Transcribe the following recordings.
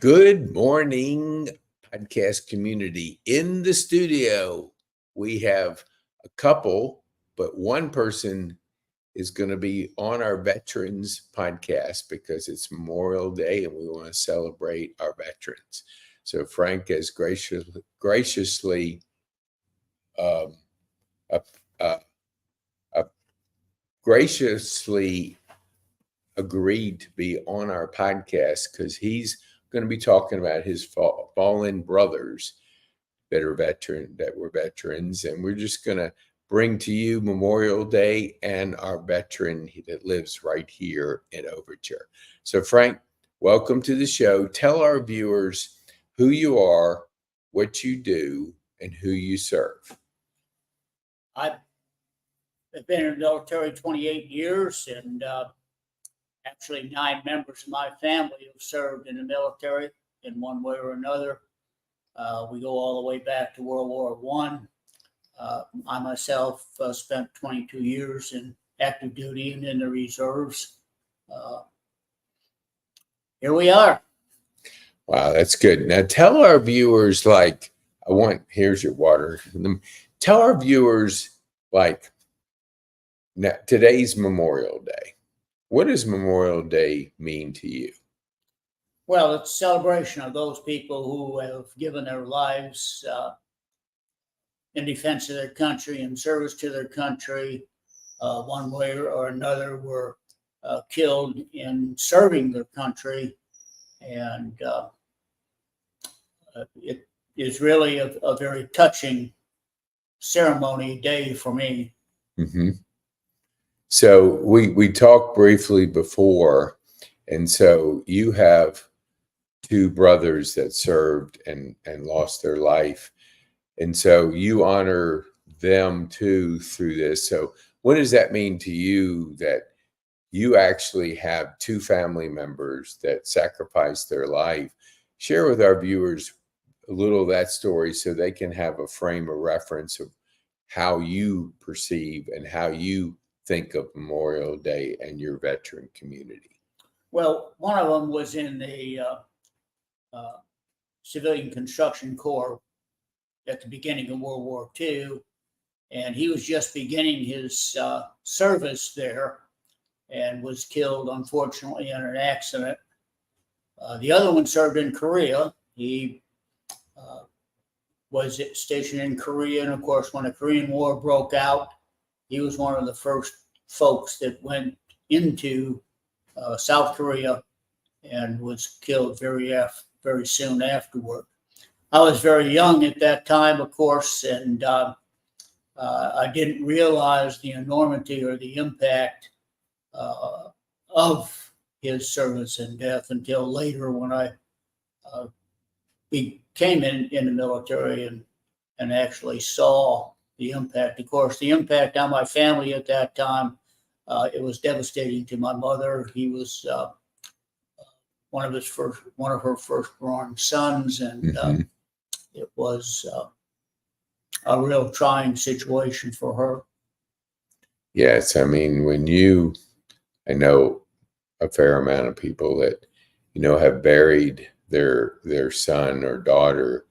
Good morning, podcast community. In the studio, we have a couple, but one person is going to be on our Veterans podcast because it's Memorial Day and we want to celebrate our veterans. So Frank has graciously agreed to be on our podcast because he's going to be talking about his fallen brothers that were veterans, and we're just going to bring to you Memorial Day and our veteran that lives right here in Overture. So Frank, welcome to the show. Tell our viewers who you are, what you do, and who you serve. I've been in the military 28 years, and actually 9 members of my family have served in the military in one way or another. We go all the way back to World War I. I myself spent 22 years in active duty and in the reserves. Here we are. Wow, that's good. Now tell our viewers, here's your water. Tell our viewers, today's Memorial Day. What does Memorial Day mean to you? Well, it's a celebration of those people who have given their lives in defense of their country, in service to their country, one way or another, were killed in serving their country. And it is really a very touching ceremony day for me. Mm-hmm. So we talked briefly before, and so you have 2 brothers that served and lost their life, and so you honor them too through this. So what does that mean to you that you actually have 2 family members that sacrificed their life? Share with our viewers a little of that story so they can have a frame of reference of how you perceive and how you think of Memorial Day and your veteran community. Well, one of them was in the Civilian Construction Corps at the beginning of World War II, and he was just beginning his service there and was killed, unfortunately, in an accident. The other one served in Korea. He was stationed in Korea, and of course, when the Korean War broke out, he was one of the first folks that went into South Korea and was killed very soon afterward. I was very young at that time, of course, and I didn't realize the enormity or the impact of his service and death until later when I became in the military and actually saw the impact. Of course, the impact on my family at that time, it was devastating to my mother. He was one of her firstborn sons, and it was a real trying situation for her. Yes, I mean, I know a fair amount of people that have buried their son or daughter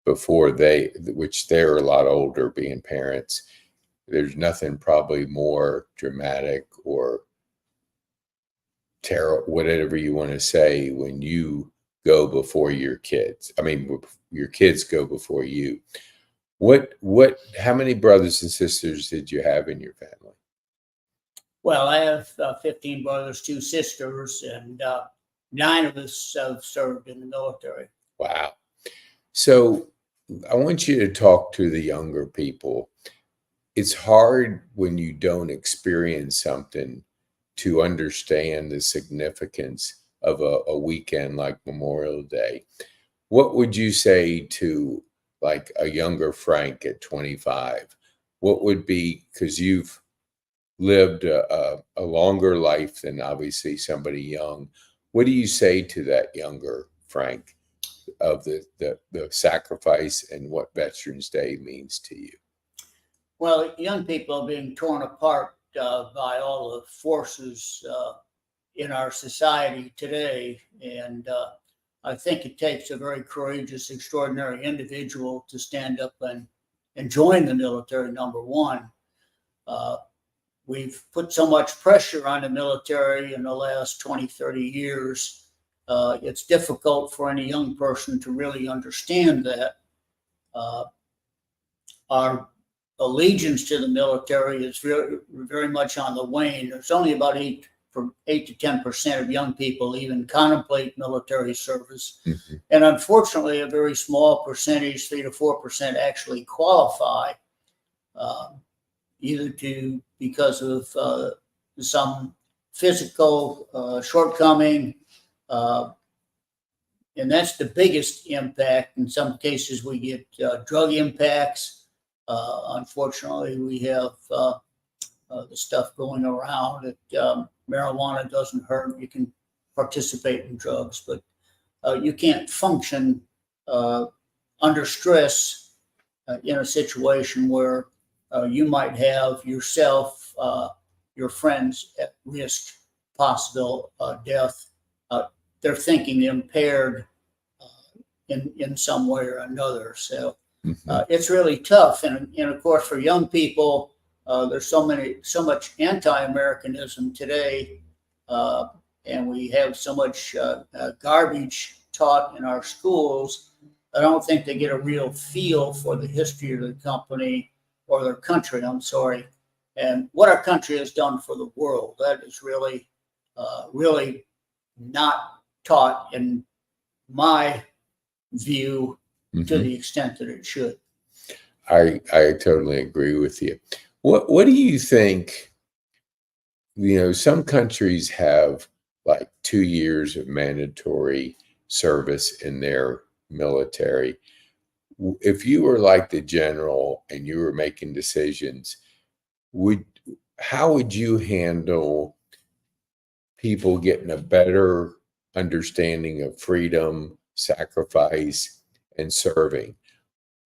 before which they're a lot older, being parents. There's nothing probably more dramatic or terrible, whatever you want to say, when you go before your kids. I mean, your kids go before you. How many brothers and sisters did you have in your family? Well, I have 15 brothers, 2 sisters, and 9 of us have served in the military. Wow. So I want you to talk to the younger people. It's hard when you don't experience something to understand the significance of a weekend like Memorial Day. What would you say to a younger Frank at 25? What would be, because you've lived a longer life than obviously somebody young, what do you say to that younger Frank of the sacrifice and what Veterans Day means to you? Well, young people are being torn apart by all the forces in our society today, and I think it takes a very courageous, extraordinary individual to stand up and join the military, number one. We've put so much pressure on the military in the last 20, 30 years. It's difficult for any young person to really understand that. Our allegiance to the military is very, very much on the wane. There's only about 8 to 10% of young people even contemplate military service. Mm-hmm. And unfortunately, a very small percentage, 3 to 4%, actually qualify, either because of some physical shortcoming. And that's the biggest impact. In some cases, we get drug impacts. Unfortunately, we have the stuff going around that marijuana doesn't hurt. You can participate in drugs, but you can't function under stress in a situation where you might have yourself, your friends at risk, possible death. They're thinking impaired in some way or another. So it's really tough. And of course, for young people, there's so much anti-Americanism today, and we have so much garbage taught in our schools. I don't think they get a real feel for the history of the company or their country, and what our country has done for the world. That is really, really not taught, in my view, to the extent that it should. I totally agree with you. What do you think? Some countries have like 2 years of mandatory service in their military. If you were like the general and you were making decisions, how would you handle people getting a better understanding of freedom, sacrifice, and serving?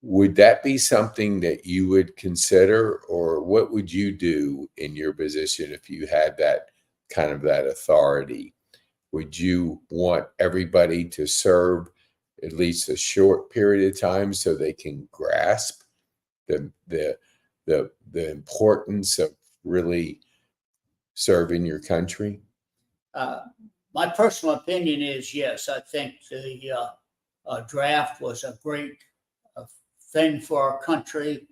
Would that be something that you would consider, or what would you do in your position if you had that kind of that authority? Would you want everybody to serve at least a short period of time so they can grasp the importance of really serving your country? My personal opinion is yes. I think the draft was a great thing for our country.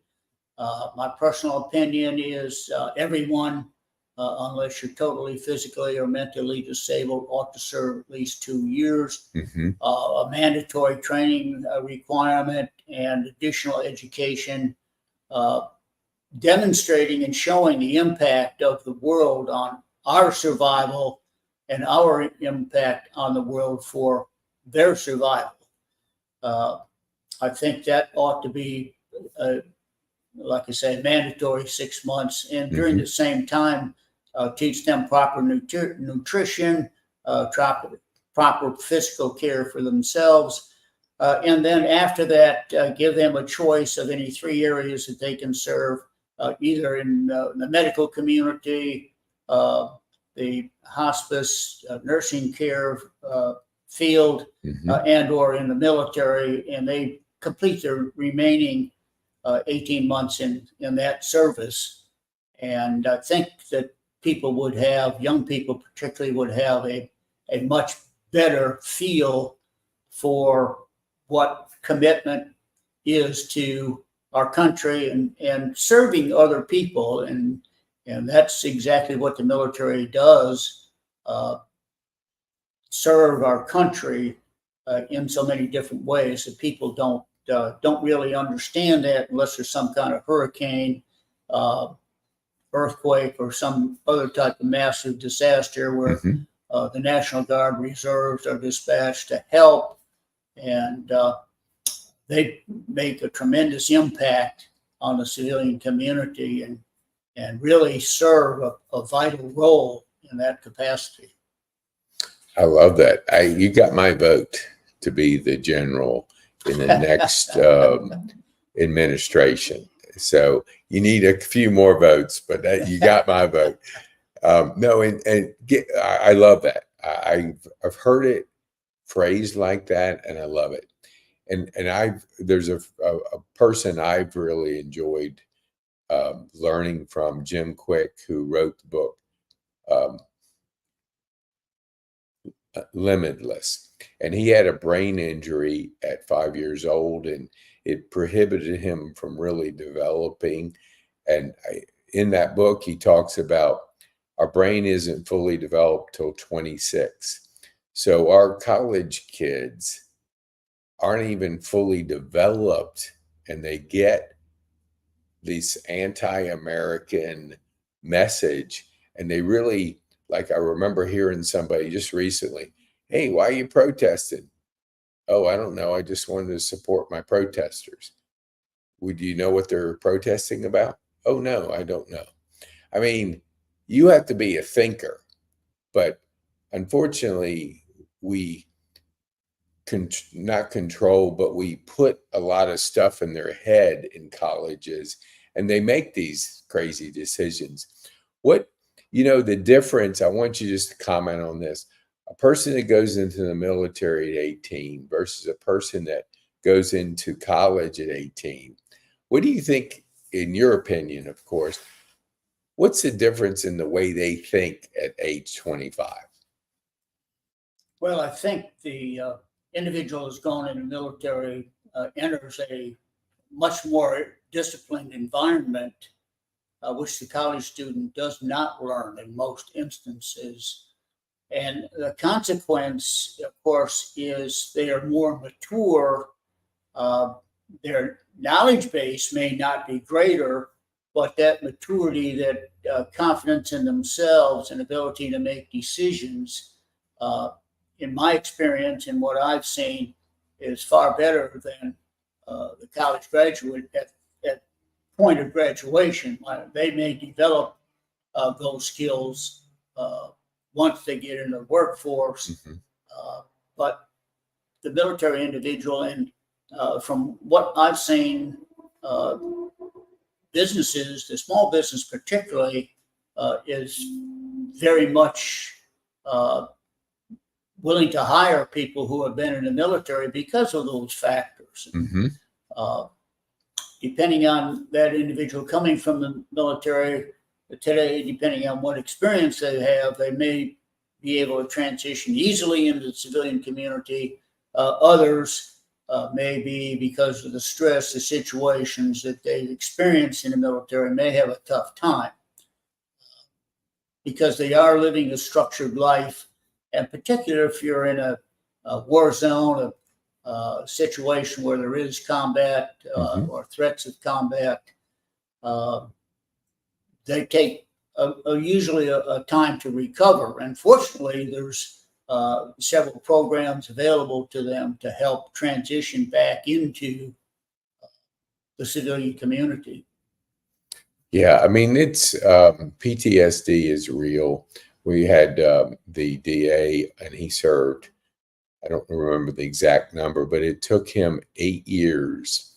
My personal opinion is everyone, unless you're totally physically or mentally disabled, ought to serve at least 2 years. A mandatory training requirement and additional education, demonstrating and showing the impact of the world on our survival and our impact on the world for their survival. I think that ought to be, like I say, mandatory 6 months. And during the same time, teach them proper nutrition, proper physical care for themselves. And then after that, give them a choice of any 3 areas that they can serve, either in the medical community, the hospice, nursing care field, and or in the military, and they complete their remaining 18 months in that service. And I think that young people particularly would have a much better feel for what commitment is to our country and serving other people. And that's exactly what the military does, serve our country in so many different ways that people don't really understand that unless there's some kind of hurricane, earthquake, or some other type of massive disaster where the National Guard reserves are dispatched to help, and they make a tremendous impact on the civilian community and really serve a vital role in that capacity. I love that. You got my vote to be the general in the next administration. So you need a few more votes, but you got my vote. I love that. I've heard it phrased like that, and I love it. And there's a person I've really enjoyed learning from, Jim Quick, who wrote the book um, Limitless. And he had a brain injury at 5 years old, and it prohibited him from really developing. And in that book, he talks about our brain isn't fully developed till 26. So our college kids aren't even fully developed, and they get this anti-American message, and they really, like, I remember hearing somebody just recently, "Hey, why are you protesting?" "Oh, I don't know. I just wanted to support my protesters." "Would you know what they're protesting about?" "Oh, no, I don't know." I mean, you have to be a thinker, but unfortunately, we not control, but we put a lot of stuff in their head in colleges, and they make these crazy decisions. What, the difference, I want you just to comment on this. A person that goes into the military at 18 versus a person that goes into college at 18. What do you think, in your opinion, of course, what's the difference in the way they think at age 25? Well, I think the individual who's gone in the military enters a much more disciplined environment, which the college student does not learn in most instances. And the consequence, of course, is they are more mature. Their knowledge base may not be greater, but that maturity, that confidence in themselves and ability to make decisions, in my experience and what I've seen, is far better than the college graduate at point of graduation. They may develop those skills once they get into the workforce, but the military individual, and from what I've seen, businesses, the small business particularly, is very much willing to hire people who have been in the military because of those factors. Depending on that individual coming from the military today, depending on what experience they have, they may be able to transition easily into the civilian community. Others may be, because of the stress, the situations that they've experienced in the military, may have a tough time because they are living a structured life. And particularly if you're in a war zone, a situation where there is combat or threats of combat, they take usually a time to recover. And fortunately, there's several programs available to them to help transition back into the civilian community. Yeah, I mean, it's PTSD is real. We had the DA, and he served, I don't remember the exact number, but it took him 8 years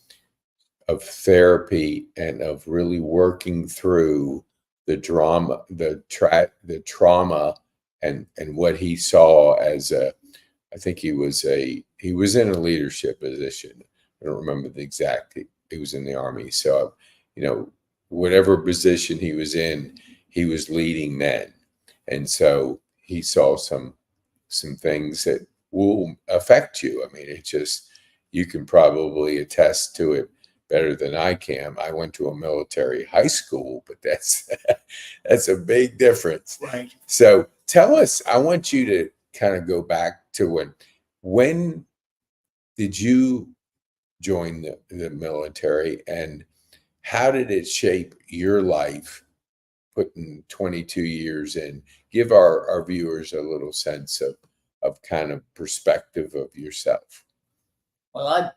of therapy and of really working through the drama, the trauma, and what he saw as I think he was in a leadership position. I don't remember the exact. He was in the Army, so whatever position he was in, he was leading men. And so he saw some things that will affect you. I mean, it's just, you can probably attest to it better than I can. I went to a military high school, but that's a big difference. Right. So tell us, I want you to kind of go back to when did you join the military, and how did it shape your life, putting 22 years in? Give our viewers a little sense of kind of perspective of yourself. Well, I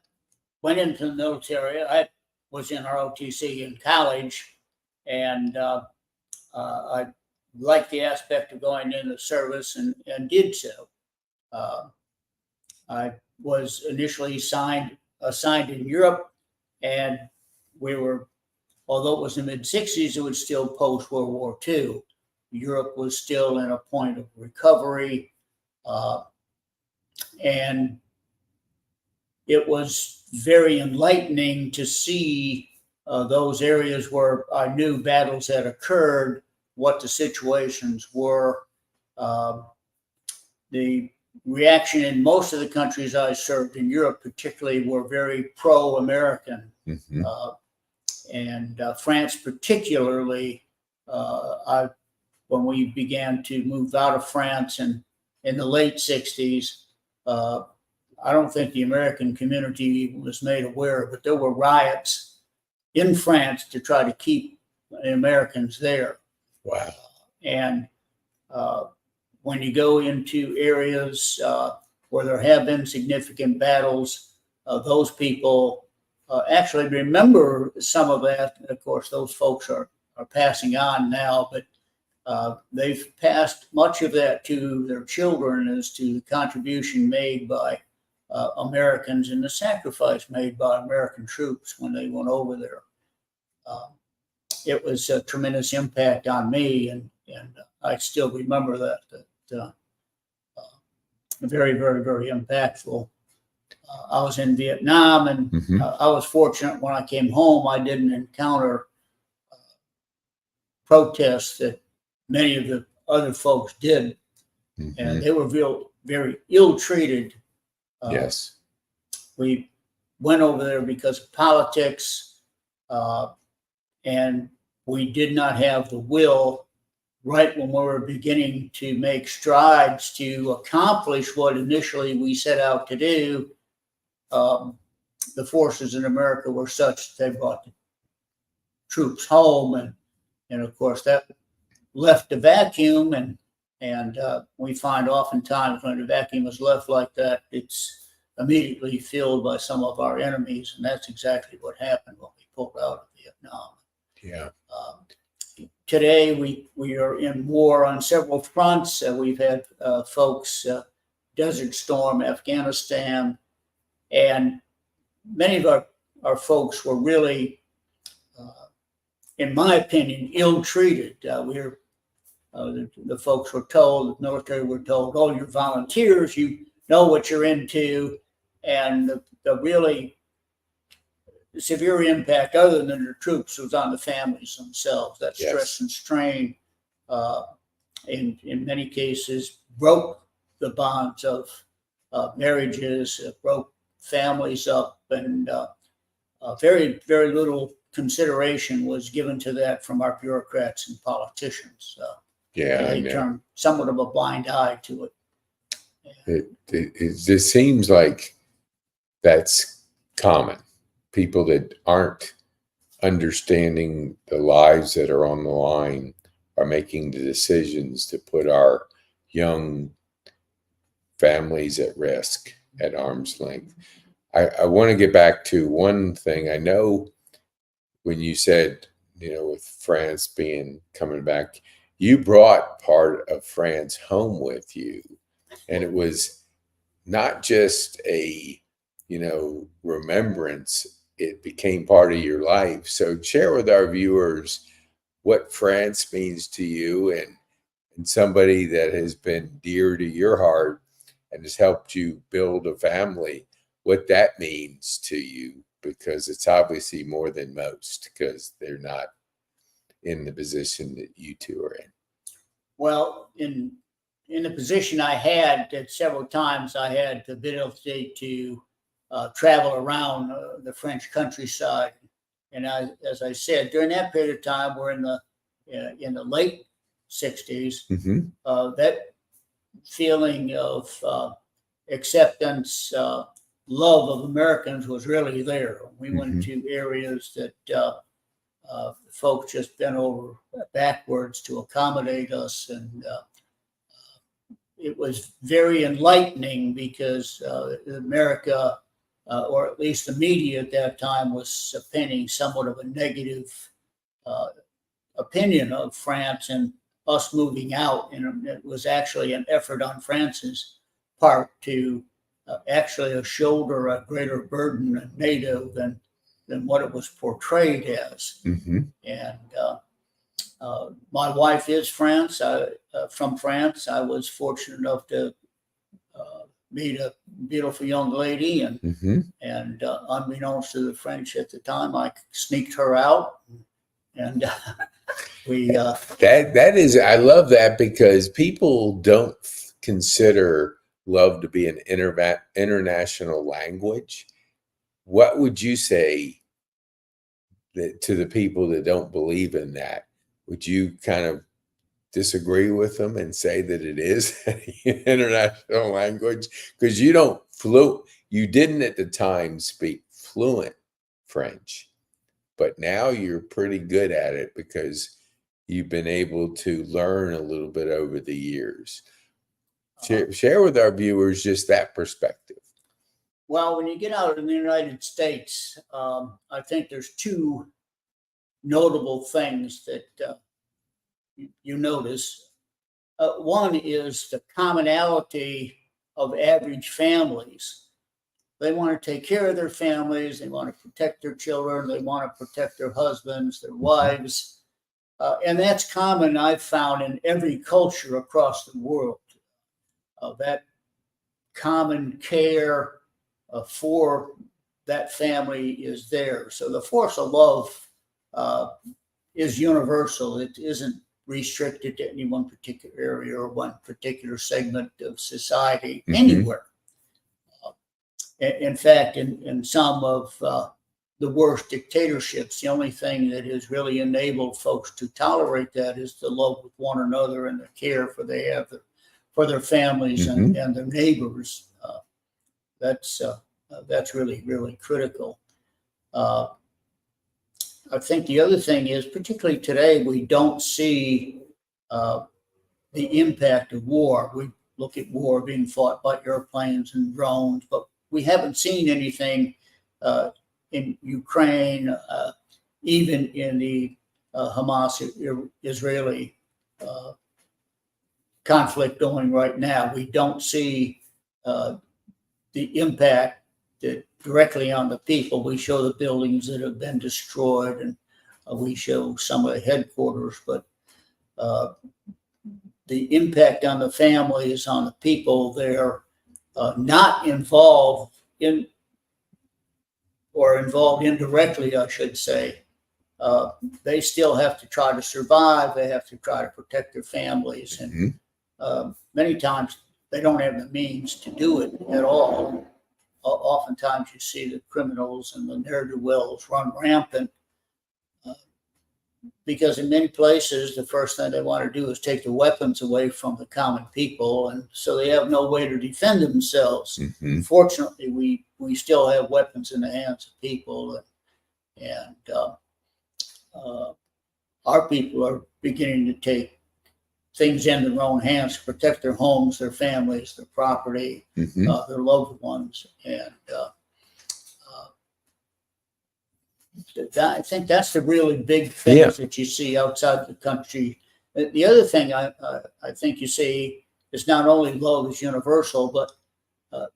went into the military. I was in ROTC in college, and I liked the aspect of going into service and did so. I was initially assigned in Europe, and we were, although it was the mid-60s, it was still post-World War II. Europe was still in a point of recovery. And it was very enlightening to see those areas where I knew battles had occurred, what the situations were. The reaction in most of the countries I served in Europe, particularly, were very pro-American. Mm-hmm. And France, particularly, when we began to move out of France in the late 60s, I don't think the American community was made aware, but there were riots in France to try to keep the Americans there. Wow. And when you go into areas where there have been significant battles, those people actually remember some of that. Of course, those folks are passing on now, but they've passed much of that to their children as to the contribution made by Americans and the sacrifice made by American troops when they went over there. It was a tremendous impact on me, and I still remember that very, very, very impactful. I was in Vietnam, and Mm-hmm. I was fortunate when I came home, I didn't encounter protests that many of the other folks did. Mm-hmm. And they were very ill-treated. Yes. We went over there because of politics, and we did not have the will right when we were beginning to make strides to accomplish what initially we set out to do. The forces in America were such that they brought the troops home, and of course that left a vacuum, and we find oftentimes when the vacuum is left like that, it's immediately filled by some of our enemies, and that's exactly what happened when we pulled out of Vietnam. Yeah. Today we are in war on several fronts. We've had folks, Desert Storm, Afghanistan, and many of our folks were really, in my opinion, ill-treated. The folks were told, the military were told, oh, you're volunteers, you know what you're into, and the really severe impact, other than the troops, was on the families themselves. That Yes. stress and strain, in many cases, broke the bonds of marriages, broke families up, and very, very little consideration was given to that from our bureaucrats and politicians. Yeah. They turned somewhat of a blind eye to it. It just seems like that's common. People that aren't understanding the lives that are on the line are making the decisions to put our young families at risk at arm's length. I want to get back to one thing. I know when you said, with France coming back, you brought part of France home with you, and it was not just a, remembrance. It became part of your life. So share with our viewers what France means to you, and somebody that has been dear to your heart and has helped you build a family, what that means to you, because it's obviously more than most, because they're not in the position that you two are in. Well, in the position I had, at several times I had the ability to travel around the French countryside, and as I said, during that period of time, we're in the late 60s. Mm-hmm. That feeling of acceptance, love of Americans was really there. We went to areas that folks just bent over backwards to accommodate us, and it was very enlightening because America, or at least the media at that time, was painting somewhat of a negative opinion of France and us moving out. And it was actually an effort on France's part to actually shoulder a greater burden of NATO than what it was portrayed as. Mm-hmm. And my wife is from France. I was fortunate enough to meet a beautiful young lady, and Mm-hmm. unbeknownst to the French at the time, I sneaked her out, and we. That is, I love that, because people don't consider love to be an international language. What would you say to the people that don't believe in that? Would you kind of disagree with them and say that it is an international language? Because you didn't at the time speak fluent French, but now you're pretty good at it because you've been able to learn a little bit over the years. Share with our viewers just that perspective. Well, when you get out in the United States, I think there's two notable things that you notice. One is the commonality of average families. They want to take care of their families. They want to protect their children. They want to protect their husbands, their wives. And that's common, I've found, in every culture across the world. That common care for that family is there. So the force of love is universal. It isn't restricted to any one particular area or one particular segment of society anywhere. In fact, in some of the worst dictatorships, the only thing that has really enabled folks to tolerate that is the love with one another and the care they have for their families and their neighbors. That's really, really critical. I think the other thing is, particularly today, we don't see the impact of war. We look at war being fought by airplanes and drones, but we haven't seen anything in Ukraine, even in the Hamas-Israeli conflict going right now. We don't see the impact directly on the people. We show the buildings that have been destroyed, and we show some of the headquarters, but the impact on the families, on the people, they're not involved in, or involved indirectly, I should say. They still have to try to survive. They have to try to protect their families. And many times they don't have the means to do it at all. Oftentimes you see the criminals and the ne'er-do-wells run rampant because in many places, the first thing they want to do is take the weapons away from the common people. And so they have no way to defend themselves. Fortunately, we still have weapons in the hands of people. And our people are beginning to take things in their own hands to protect their homes, their families, their property, their loved ones. And I think that's the really big things that you see outside the country. The other thing I think you see is not only love is universal, but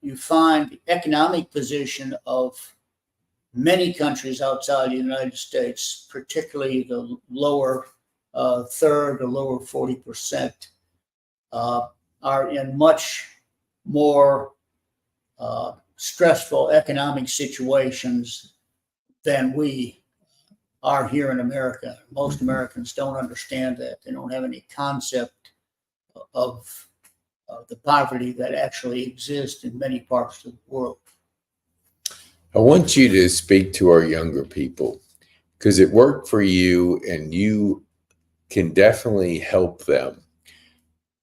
you find the economic position of many countries outside the United States, particularly the lower third or lower 40%, are in much more stressful economic situations than we are here in America. Most Americans don't understand that. They don't have any concept of the poverty that actually exists in many parts of the world. I want you to speak to our younger people because it worked for you and you can definitely help them.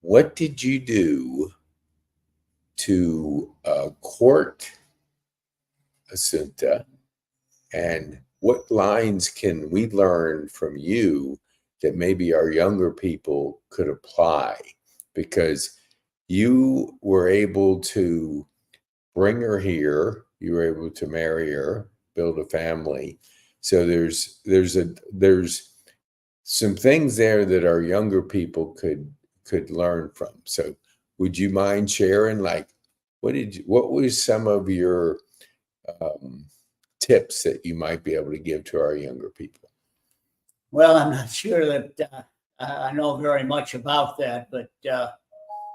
What did you do to court Assunta, and what lines can we learn from you that maybe our younger people could apply? Because you were able to bring her here, you were able to marry her, build a family. So there's some things there that our younger people could learn from. So would you mind sharing, like, what was some of your tips that you might be able to give to our younger people? Well, I'm not sure that I know very much about that, but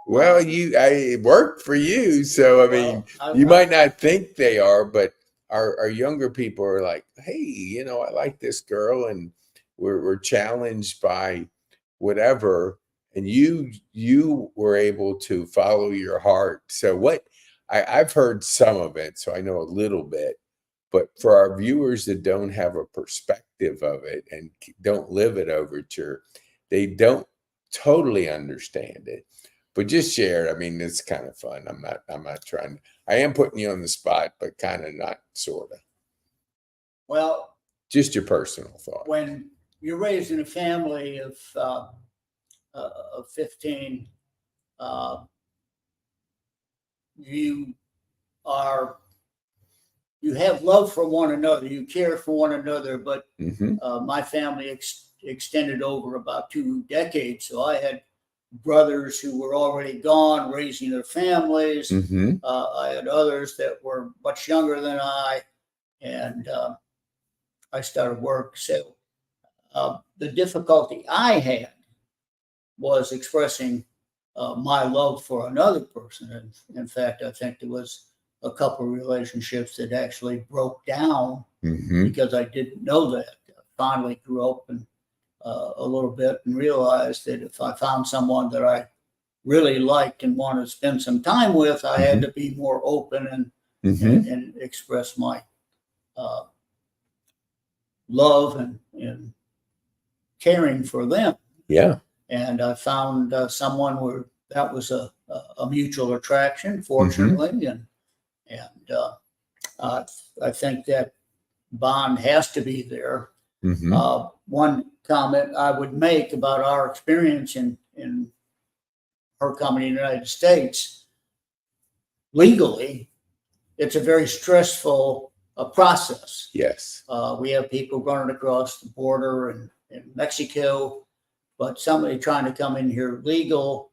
Well, it worked for you. So, I mean, you might not think they are, but our younger people are like, hey, I like this girl, and we're challenged by whatever. And you were able to follow your heart. So I've heard some of it, so I know a little bit. But for our viewers that don't have a perspective of it and don't live at Overture, they don't totally understand it. But just share it. I mean, it's kind of fun. I'm not trying. I am putting you on the spot, but kind of not, sort of. Well, just your personal thought. When you're raised in a family of 15, you have love for one another. You care for one another, but my family extended over about 2 decades. So I had brothers who were already gone, raising their families. I had others that were much younger than I, and I started work. So the difficulty I had was expressing my love for another person. And in fact, I think there was a couple of relationships that actually broke down because I didn't know that. I finally grew up and a little bit and realized that if I found someone that I really liked and wanted to spend some time with, I had to be more open and express my love and caring for them. Yeah. And I found someone where that was a mutual attraction, fortunately, and I think that bond has to be there. One comment I would make about our experience in her coming to the United States, legally, it's a very stressful process. Yes. We have people running across the border in Mexico, but somebody trying to come in here legal,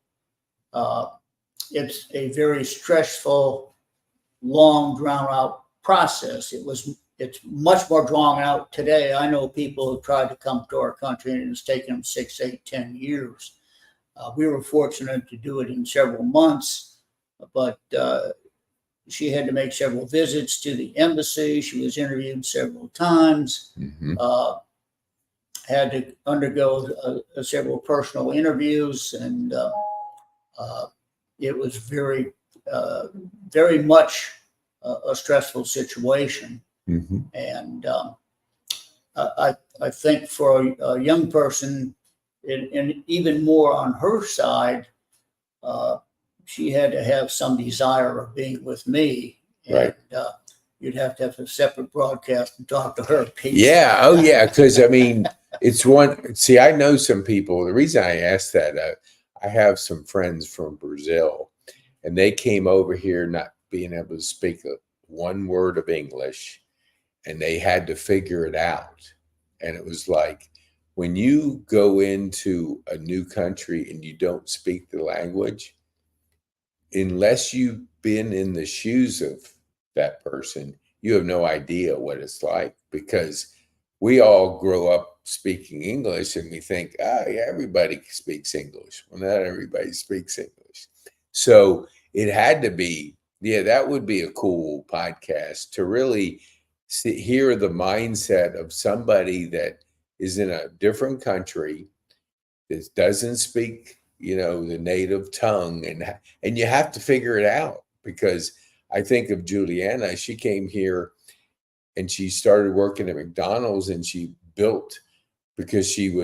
it's a very stressful, long, drawn-out process. It's much more drawn out today. I know people who tried to come to our country and it's taken them 6, 8, 10 years. We were fortunate to do it in several months, but she had to make several visits to the embassy. She was interviewed several times, had to undergo several personal interviews, and it was very, very much a stressful situation. And I think for a young person, and even more on her side, she had to have some desire of being with me. Right. And you'd have to have a separate broadcast and talk to her, Pete. Yeah. Oh, yeah. Because, I mean, it's one. See, I know some people. The reason I asked that, I have some friends from Brazil, and they came over here not being able to speak one word of English, and they had to figure it out. And it was like, when you go into a new country and you don't speak the language, unless you've been in the shoes of that person, you have no idea what it's like, because we all grow up speaking English and we think, yeah, everybody speaks English. Well, not everybody speaks English. So it had to be, that would be a cool podcast to really hear the mindset of somebody that is in a different country that doesn't speak, the native tongue, and you have to figure it out. Because I think of Juliana, she came here and she started working at McDonald's, and she built, because she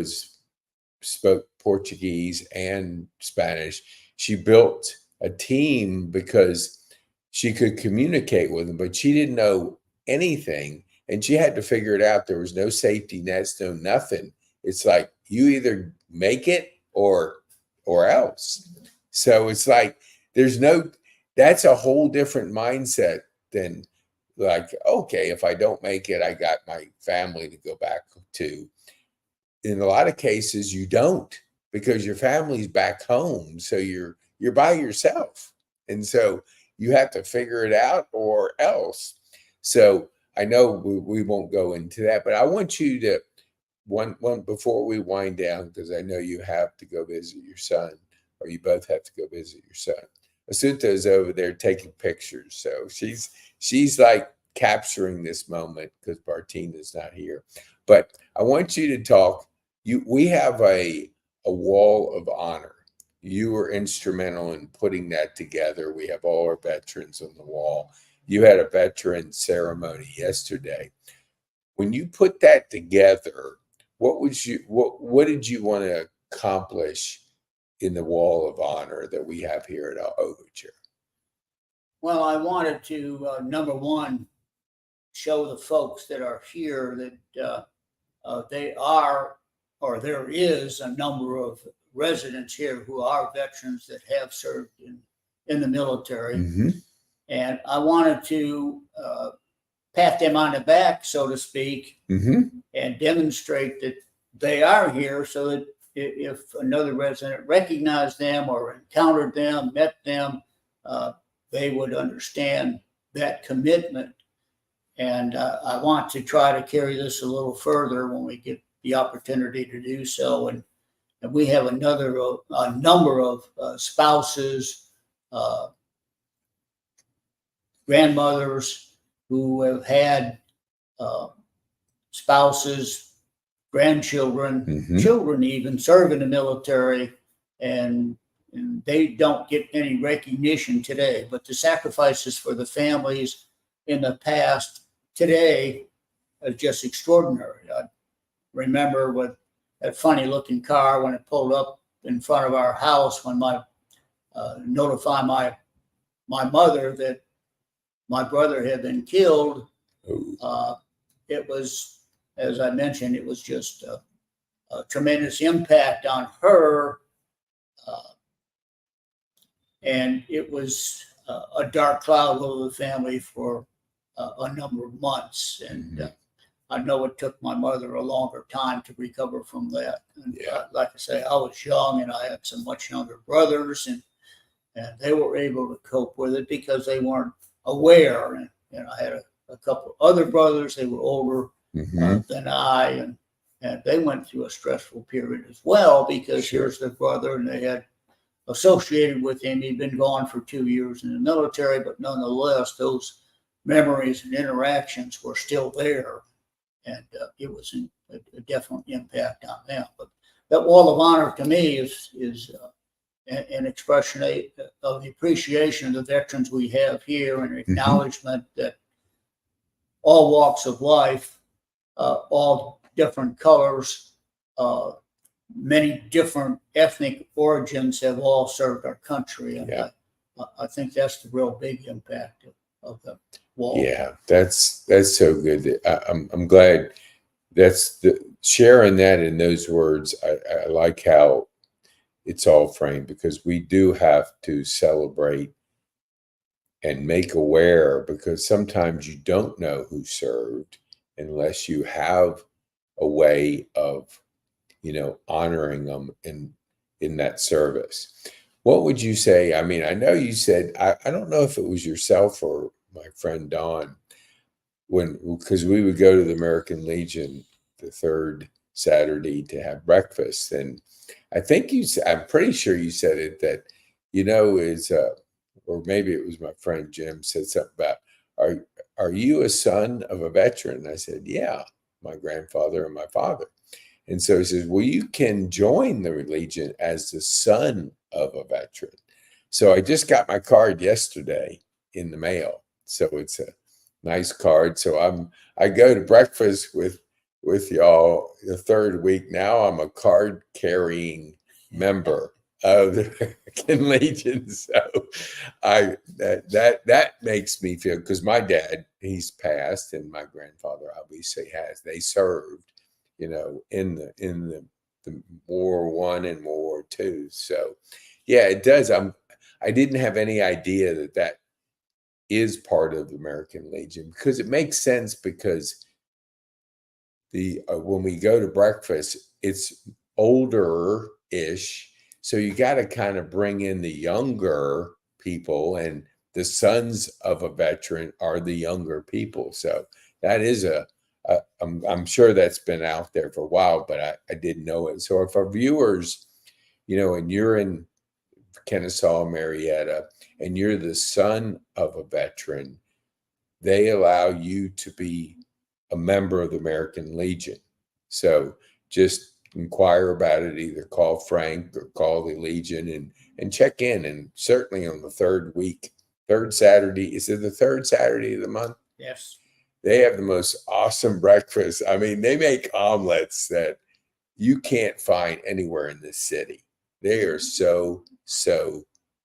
spoke Portuguese and Spanish, she built a team because she could communicate with them, but she didn't know anything, and she had to figure it out. There was no safety nets, no nothing. It's like, you either make it or else. So it's like, that's a whole different mindset than like, okay, if I don't make it, I got my family to go back to. In a lot of cases, you don't, because your family's back home. So you're by yourself. And so you have to figure it out or else. So I know we won't go into that, but I want you to, one before we wind down, because I know you have to go visit your son. or you both have to go visit your son. Asunta is over there taking pictures. So she's like capturing this moment because Bartina's not here. But I want you to talk. We have a wall of honor. You were instrumental in putting that together. We have all our veterans on the wall. You had a veteran ceremony yesterday. When you put that together, what did you want to accomplish in the wall of honor that we have here at Overture? Well, I wanted to, number one, show the folks that are here that they are, or there is a number of residents here who are veterans that have served in the military. Mm-hmm. And I wanted to pat them on the back, so to speak, mm-hmm. and demonstrate that they are here so that if another resident recognized them or encountered them, met them, they would understand that commitment. And I want to try to carry this a little further when we get the opportunity to do so. And we have a number of spouses, grandmothers who have had spouses, grandchildren, mm-hmm. children even serve in the military, and they don't get any recognition today. But the sacrifices for the families in the past today is just extraordinary. I remember with that funny looking car when it pulled up in front of our house when notify my mother that my brother had been killed. It was, as I mentioned, it was just a tremendous impact on her. And it was a dark cloud over the family for a number of months. And I know it took my mother a longer time to recover from that. And like I say, I was young and I had some much younger brothers, and they were able to cope with it because they weren't aware. And I had a couple of other brothers, they were older than I, and they went through a stressful period as well because here's their brother and they had associated with him. He'd been gone for 2 years in the military, but nonetheless, those memories and interactions were still there. And it was a definite impact on them. But that wall of honor to me is an expression of the appreciation of the veterans we have here, and acknowledgement that all walks of life, all different colors, many different ethnic origins have all served our country. And I think that's the real big impact of the wall. Yeah, that's so good. I'm glad that's sharing that in those words. I like how it's all framed, because we do have to celebrate and make aware, because sometimes you don't know who served unless you have a way of, honoring them in that service. What would you say? I mean, I know you said, I don't know if it was yourself or my friend Don, because we would go to the American Legion the third Saturday to have breakfast. And I think I'm pretty sure you said it, that, or maybe it was my friend Jim said something about, are you a son of a veteran? I said, yeah, my grandfather and my father. And so he says, well, you can join the Legion as the son of a veteran. So I just got my card yesterday in the mail. So it's a nice card. So I go to breakfast with y'all the third week. Now I'm a card carrying member of the American Legion. So that makes me feel, because my dad, he's passed, and my grandfather obviously has. They served, in the World War I and World War II. So yeah, it does. I didn't have any idea that is part of the American Legion, because it makes sense, because when we go to breakfast, it's older-ish. So you got to kind of bring in the younger people, and the sons of a veteran are the younger people. So that is I'm sure that's been out there for a while, but I didn't know it. So if our viewers, and you're in Kennesaw, Marietta, and you're the son of a veteran, they allow you to be a member of the American Legion. So just inquire about it. Either call Frank or call the Legion and check in. And certainly on the third Saturday, is it the third Saturday of the month? Yes. They have the most awesome breakfast. I mean, they make omelets that you can't find anywhere in this city. They are so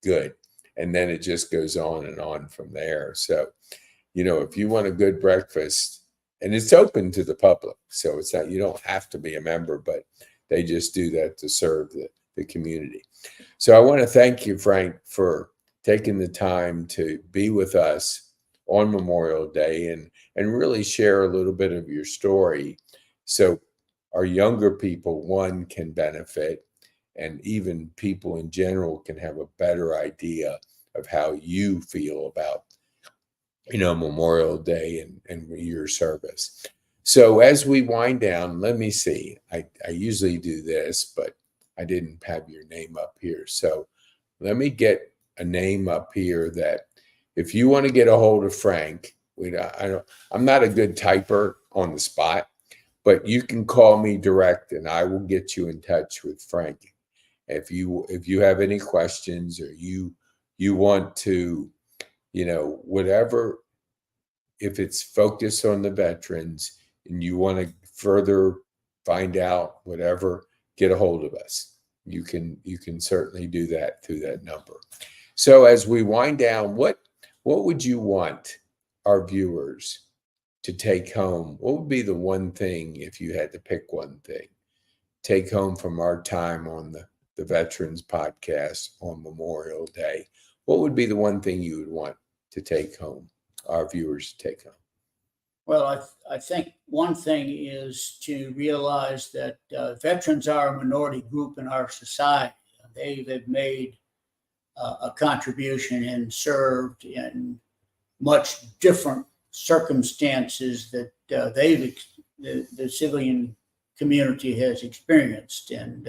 good. And then it just goes on and on from there. So, if you want a good breakfast, and it's open to the public, so it's not, you don't have to be a member, but they just do that to serve the community. So I want to thank you, Frank, for taking the time to be with us on Memorial Day and really share a little bit of your story. So our younger people, one, can benefit, and even people in general can have a better idea of how you feel about, Memorial Day and your service. So as we wind down, let me see. I usually do this, but I didn't have your name up here. So let me get a name up here that if you want to get a hold of Frank, I'm not a good typer on the spot, but you can call me direct and I will get you in touch with Frank. If you have any questions or you want to, whatever, if it's focused on the veterans and you want to further find out whatever, get a hold of us. You can certainly do that through that number. So as we wind down, what would you want our viewers to take home? What would be the one thing, if you had to pick one thing, take home from our time on the Veterans Podcast on Memorial Day? What would be the one thing you would want to take home, our viewers to take home? Well, I think one thing is to realize that veterans are a minority group in our society. They have made a contribution and served in much different circumstances that the civilian community has experienced. And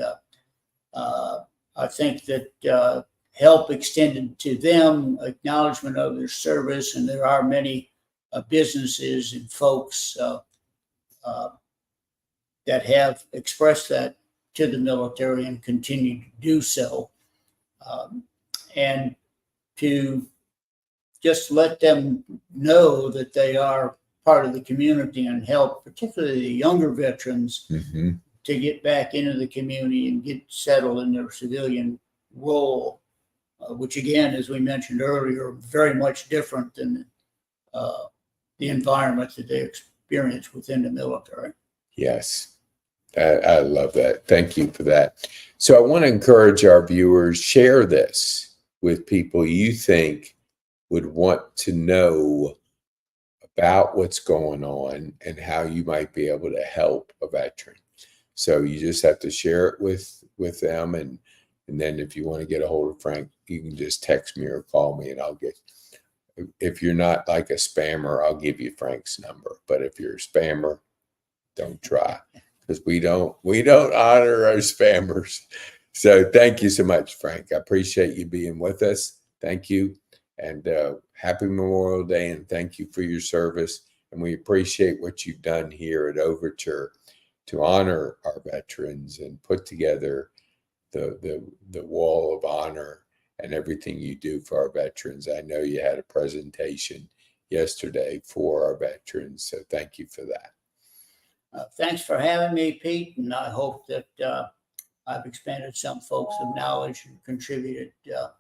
I think that help extended to them, acknowledgement of their service, and there are many businesses and folks that have expressed that to the military and continue to do so. And to just let them know that they are part of the community and help, particularly the younger veterans, to get back into the community and get settled in their civilian role, which again, as we mentioned earlier, very much different than the environment that they experience within the military. Yes, I love that. Thank you for that. So I want to encourage our viewers, share this with people you think would want to know about what's going on and how you might be able to help a veteran. So you just have to share it with them. And then if you want to get a hold of Frank, you can just text me or call me and if you're not like a spammer, I'll give you Frank's number. But if you're a spammer, don't try, because we don't honor our spammers. So thank you so much, Frank. I appreciate you being with us. Thank you. And happy Memorial Day, and thank you for your service. And we appreciate what you've done here at Overture to honor our veterans and put together the wall of honor and everything you do for our veterans. I know you had a presentation yesterday for our veterans, so thank you for that. Thanks for having me, Pete, and I hope that I've expanded some folks of knowledge and contributed to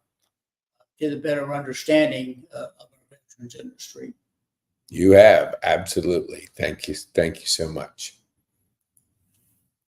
the better understanding of our veterans industry. You have, absolutely. Thank you so much.